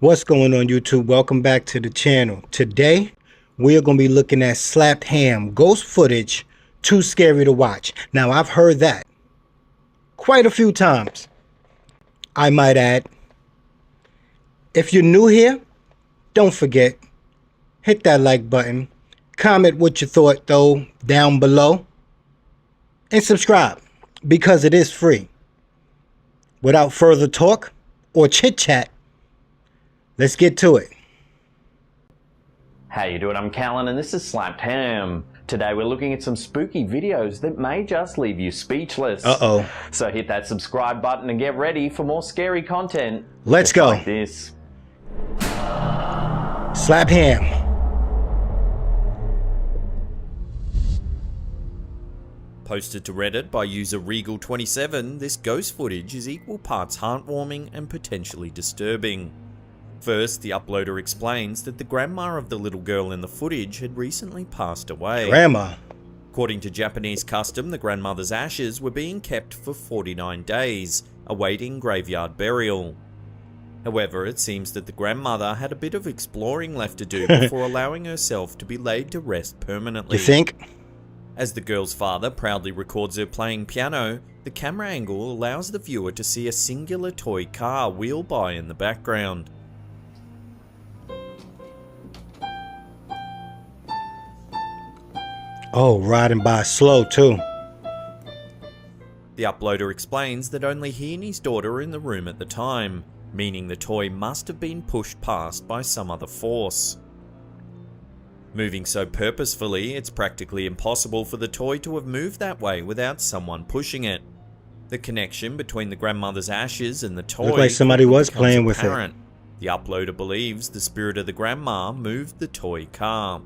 What's going on, YouTube? Welcome back to the channel. Today we are going to be looking at slapped ham ghost footage, too scary to watch. Now, I've heard that quite a few times, I might add. If you're new here, don't forget, hit that like button, comment what you thought though down below, and subscribe because it is free. Without further talk or chit chat, let's get to it. How you doing? I'm Callan and this is Slapped Ham. Today we're looking at some spooky videos that may just leave you speechless. Uh-oh. So hit that subscribe button and get ready for more scary content. Let's just go. Like this. Slap ham. Posted to Reddit by user Regal27, this ghost footage is equal parts heartwarming and potentially disturbing. First, the uploader explains that the grandma of the little girl in the footage had recently passed away. Grandma. According to Japanese custom, the grandmother's ashes were being kept for 49 days, awaiting graveyard burial. However, it seems that the grandmother had a bit of exploring left to do before allowing herself to be laid to rest permanently. You think? As the girl's father proudly records her playing piano, the camera angle allows the viewer to see a singular toy car wheel by in the background. Oh, riding by slow too. The uploader explains that only he and his daughter were in the room at the time, meaning the toy must have been pushed past by some other force. Moving so purposefully, it's practically impossible for the toy to have moved that way without someone pushing it. The connection between the grandmother's ashes and the toy looks like somebody was playing with it. The uploader believes the spirit of the grandma moved the toy car.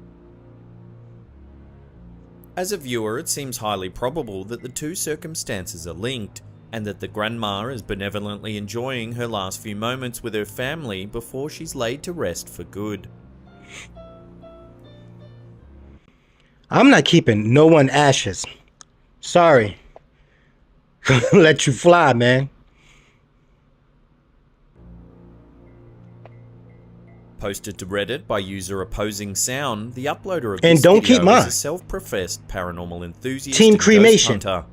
As a viewer, it seems highly probable that the two circumstances are linked, and that the grandma is benevolently enjoying her last few moments with her family before she's laid to rest for good. I'm not keeping no one ashes. Sorry. Let you fly, man. Posted to Reddit by user Opposing Sound, the uploader of And this don't video keep mine. is a self-professed paranormal enthusiast Team and cremation. ghost hunter.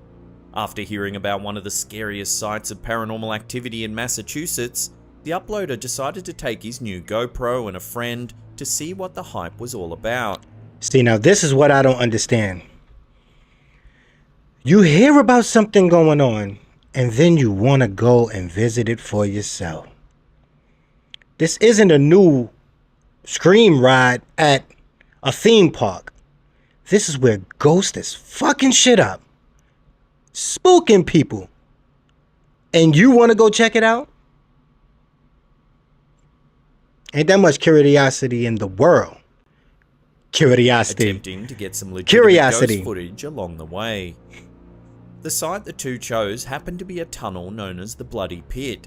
After hearing about one of the scariest sites of paranormal activity in Massachusetts, the uploader decided to take his new GoPro and a friend to see what the hype was all about. See, now this is what I don't understand. You hear about something going on, and then you want to go and visit it for yourself. This isn't a new Scream ride at a theme park. This is where ghosts is fucking shit up, spooking people, and you want to go check it out? Ain't that much curiosity in the world. Curiosity. Attempting to get some legitimate Curiosity. ghost footage along the way. The site the two chose happened to be a tunnel known as the Bloody Pit.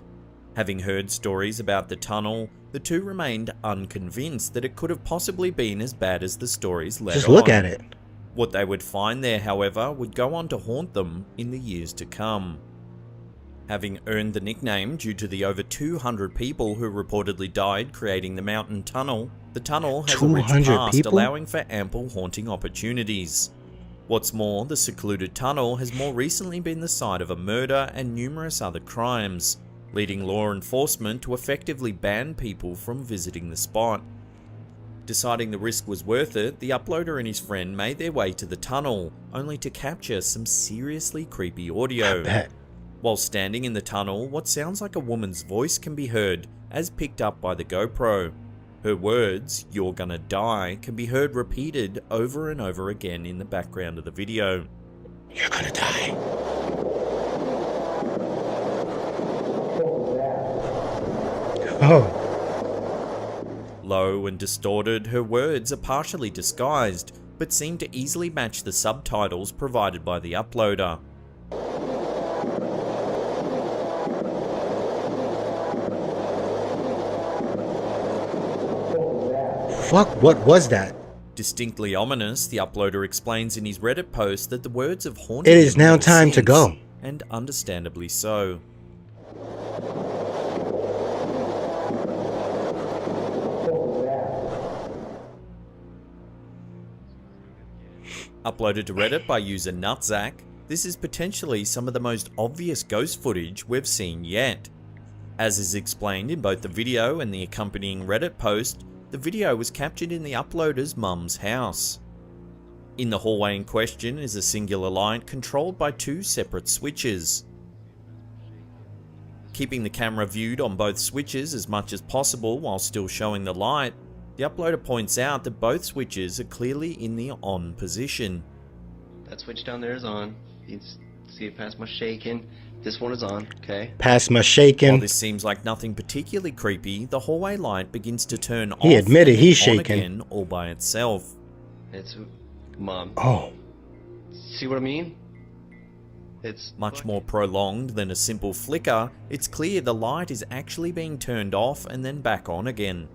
Having heard stories about the tunnel, the two remained unconvinced that it could have possibly been as bad as the stories led on. Just look at it. What they would find there, however, would go on to haunt them in the years to come. Having earned the nickname due to the over 200 people who reportedly died creating the mountain tunnel, the tunnel has a rich 200 past, people? allowing for ample haunting opportunities. What's more, the secluded tunnel has more recently been the site of a murder and numerous other crimes, leading law enforcement to effectively ban people from visiting the spot. Deciding the risk was worth it, the uploader and his friend made their way to the tunnel, only to capture some seriously creepy audio. I bet. While standing in the tunnel, what sounds like a woman's voice can be heard, as picked up by the GoPro. Her words, "You're gonna die," can be heard repeated over and over again in the background of the video. You're gonna die. Oh. Low and distorted, her words are partially disguised, but seem to easily match the subtitles provided by the uploader. Fuck, what was that? Distinctly ominous, the uploader explains in his Reddit post that the words of haunting It is him now make time to sense, go. and understandably so. Uploaded to Reddit by user Nutzack, this is potentially some of the most obvious ghost footage we've seen yet. As is explained in both the video and the accompanying Reddit post, the video was captured in the uploader's mum's house. In the hallway in question is a singular light controlled by two separate switches. Keeping the camera viewed on both switches as much as possible while still showing the light, the uploader points out that both switches are clearly in the on position. That switch down there is on. You can see it past my shaking. This one is on, okay? Past my shaking. While this seems like nothing particularly creepy, the hallway light begins to turn off. He admitted he's on shaking. again all by itself. It's Mom. Oh. See what I mean? It's Much more prolonged than a simple flicker, it's clear the light is actually being turned off and then back on again.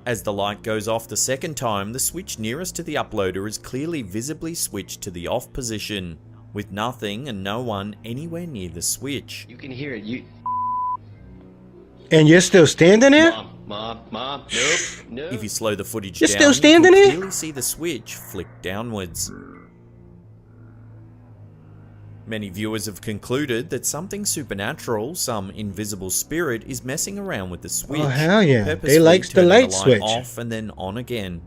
As the light goes off the second time, the switch nearest to the uploader is clearly visibly switched to the off position, with nothing and no one anywhere near the switch. You can hear it. You. And you're still standing there? Mom. Nope. If you slow the footage You're down, still standing you there? can clearly see the switch flick downwards. Many viewers have concluded that something supernatural, some invisible spirit, is messing around with the switch. Oh, hell yeah. They purposefully likes the turning light switch. off and then on again.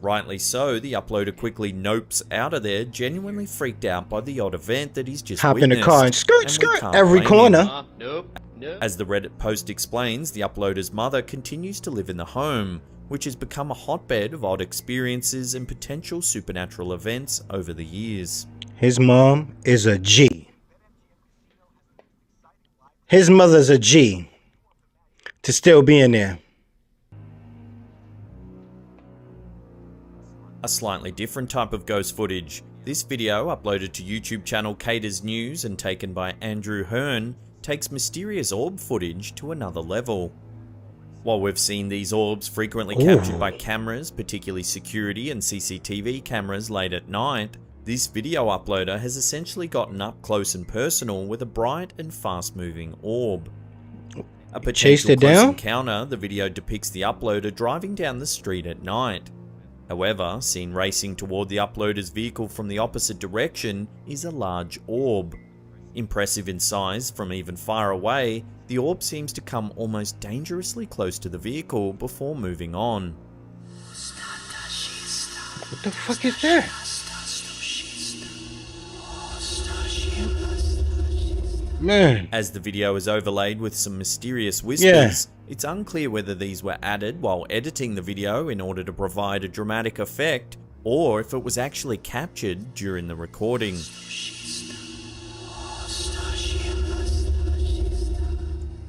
Rightly so, the uploader quickly nopes out of there, genuinely freaked out by the odd event that he's just Hop in the witnessed, car and skirt, we skirt, can't every blame him. corner. Mom. Nope. As the Reddit post explains, the uploader's mother continues to live in the home, which has become a hotbed of odd experiences and potential supernatural events over the years. His mom is a G. His mother's a G. To still be in there. A slightly different type of ghost footage. This video, uploaded to YouTube channel Caters News and taken by Andrew Hearn, takes mysterious orb footage to another level. While we've seen these orbs frequently captured by cameras, particularly security and CCTV cameras late at night, this video uploader has essentially gotten up close and personal with a bright and fast-moving orb. A Chased potential it close down? encounter, the video depicts the uploader driving down the street at night. However, seen racing toward the uploader's vehicle from the opposite direction is a large orb. Impressive in size from even far away, the orb seems to come almost dangerously close to the vehicle before moving on. What the fuck is that? Man. As the video is overlaid with some mysterious whispers, it's unclear whether these were added while editing the video in order to provide a dramatic effect, or if it was actually captured during the recording.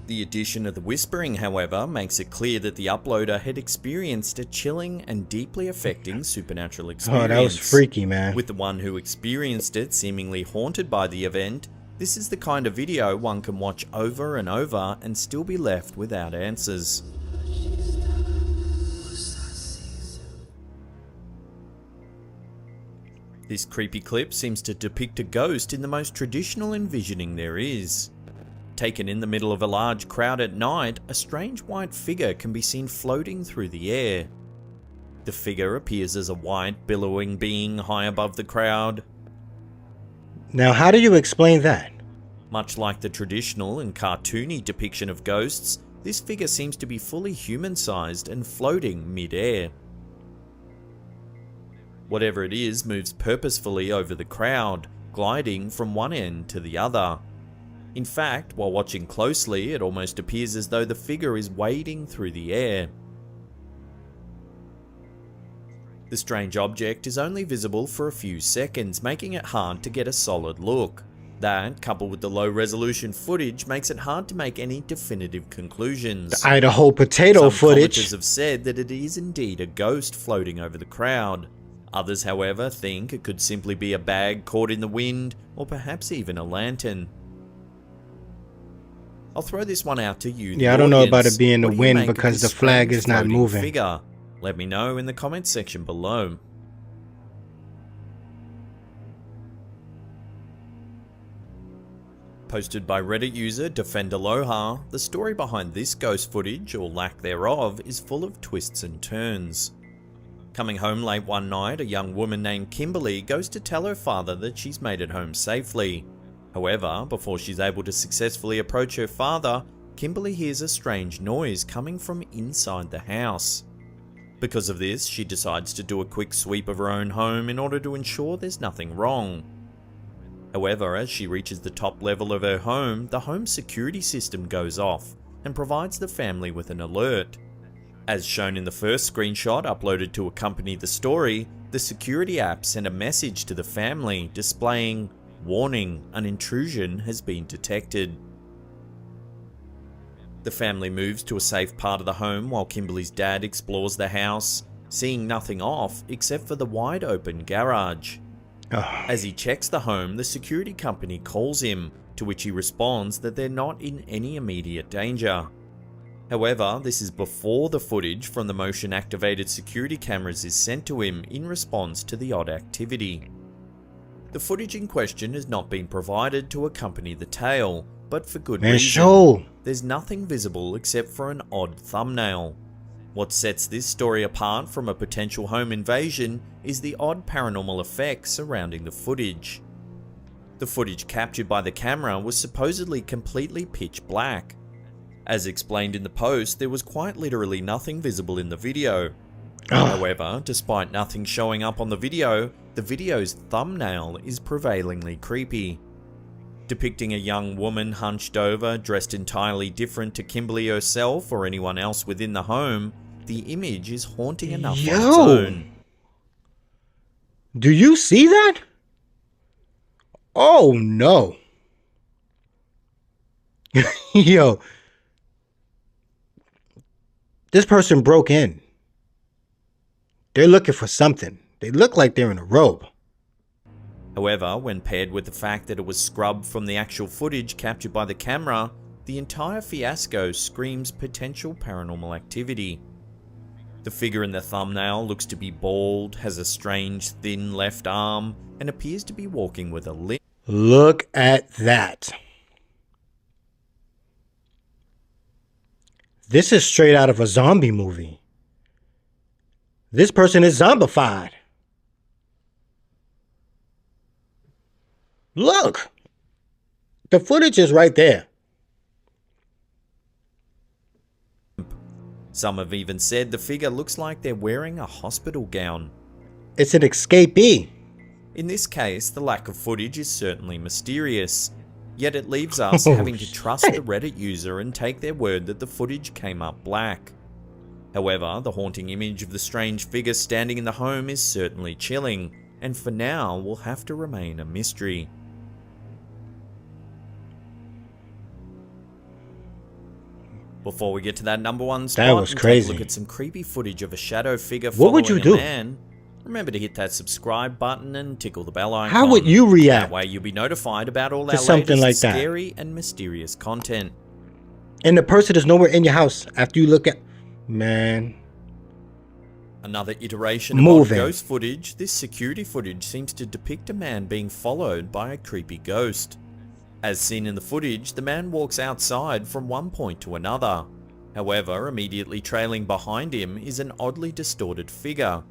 The addition of the whispering, however, makes it clear that the uploader had experienced a chilling and deeply affecting supernatural experience. Oh, that was freaky, man. With the one who experienced it seemingly haunted by the event, this is the kind of video one can watch over and over and still be left without answers. This creepy clip seems to depict a ghost in the most traditional envisioning there is. Taken in the middle of a large crowd at night, a strange white figure can be seen floating through the air. The figure appears as a white, billowing being high above the crowd. Now, how do you explain that? Much like the traditional and cartoony depiction of ghosts, this figure seems to be fully human-sized and floating mid-air. Whatever it is moves purposefully over the crowd, gliding from one end to the other. In fact, while watching closely, it almost appears as though the figure is wading through the air. The strange object is only visible for a few seconds, making it hard to get a solid look. That, coupled with the low-resolution footage, makes it hard to make any definitive conclusions. The Idaho potato Some footage. commenters have said that it is indeed a ghost floating over the crowd. Others, however, think it could simply be a bag caught in the wind, or perhaps even a lantern. I'll throw this one out to you. Yeah, I don't know about audience. it being the What do you wind make of because this the flag strange is not floating moving. Figure? Let me know in the comments section below. Posted by Reddit user Defendaloha, the story behind this ghost footage, or lack thereof, is full of twists and turns. Coming home late one night, a young woman named Kimberly goes to tell her father that she's made it home safely. However, before she's able to successfully approach her father, Kimberly hears a strange noise coming from inside the house. Because of this, she decides to do a quick sweep of her own home in order to ensure there's nothing wrong. However, as she reaches the top level of her home, the home security system goes off and provides the family with an alert. As shown in the first screenshot uploaded to accompany the story, the security app sent a message to the family displaying, "Warning, an intrusion has been detected." The family moves to a safe part of the home while Kimberly's dad explores the house, seeing nothing off except for the wide open garage. As he checks the home, the security company calls him, to which he responds that they're not in any immediate danger. However, this is before the footage from the motion-activated security cameras is sent to him in response to the odd activity. The footage in question has not been provided to accompany the tale, but for good reason. There's nothing visible except for an odd thumbnail. What sets this story apart from a potential home invasion is the odd paranormal effects surrounding the footage. The footage captured by the camera was supposedly completely pitch black. As explained in the post, there was quite literally nothing visible in the video. However, despite nothing showing up on the video's thumbnail is prevailingly creepy. Depicting a young woman hunched over, dressed entirely different to Kimberly herself or anyone else within the home, the image is haunting enough on its own. Do you see that? Oh no. Yo. This person broke in. They're looking for something. They look like they're in a robe. However, when paired with the fact that it was scrubbed from the actual footage captured by the camera, the entire fiasco screams potential paranormal activity. The figure in the thumbnail looks to be bald, has a strange thin left arm, and appears to be walking with a limp. Look at that. This is straight out of a zombie movie. This person is zombified. Look. The footage is right there. Some have even said the figure looks like they're wearing a hospital gown. It's an escapee. In this case, the lack of footage is certainly mysterious. Yet it leaves us having to trust the Reddit user and take their word that the footage came up black. However, the haunting image of the strange figure standing in the home is certainly chilling, and for now will have to remain a mystery. Before we get to that number one spot, that was crazy. Take a look at some creepy footage of a shadow figure what would following you do? a man. Remember to hit that subscribe button and tickle the bell icon. How would you react? That way you'll be notified about all to our something latest like that? Scary and mysterious content. And the person is nowhere in your house after you look at... Man. Another iteration of odd ghost footage, this security footage seems to depict a man being followed by a creepy ghost. As seen in the footage, the man walks outside from one point to another. However, immediately trailing behind him is an oddly distorted figure.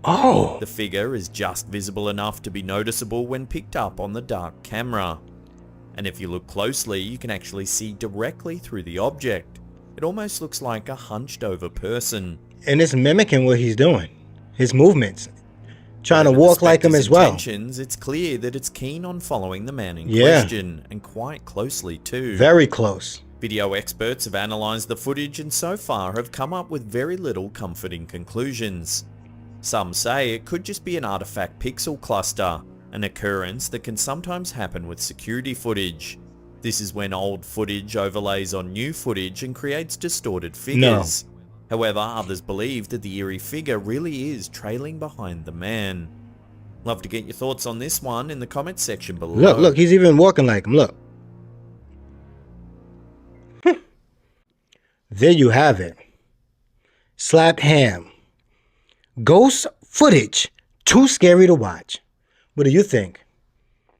Oh. The figure is just visible enough to be noticeable when picked up on the dark camera. And if you look closely, you can actually see directly through the object. It almost looks like a hunched over person. And it's mimicking what he's doing. His movements. Trying to walk like him as well. It's clear that it's keen on following the man in question, and quite closely too. Very close. Video experts have analysed the footage and so far have come up with very little comforting conclusions. Some say it could just be an artifact pixel cluster, an occurrence that can sometimes happen with security footage. This is when old footage overlays on new footage and creates distorted figures. However, others believe that the eerie figure really is trailing behind the man. Love to get your thoughts on this one in the comments section below. Look, he's even walking like him, look. There you have it. Slapped ham. Ghost footage. Too scary to watch. What do you think?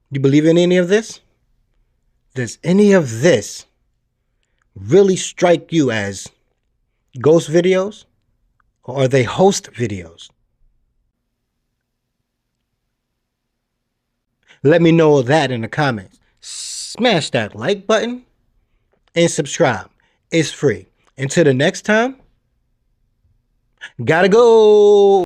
You believe in any of this? Does any of this really strike you as ghost videos Or are they host videos? Let me know that in the comments. Smash that like button and subscribe. It's free. Until the next time, gotta go.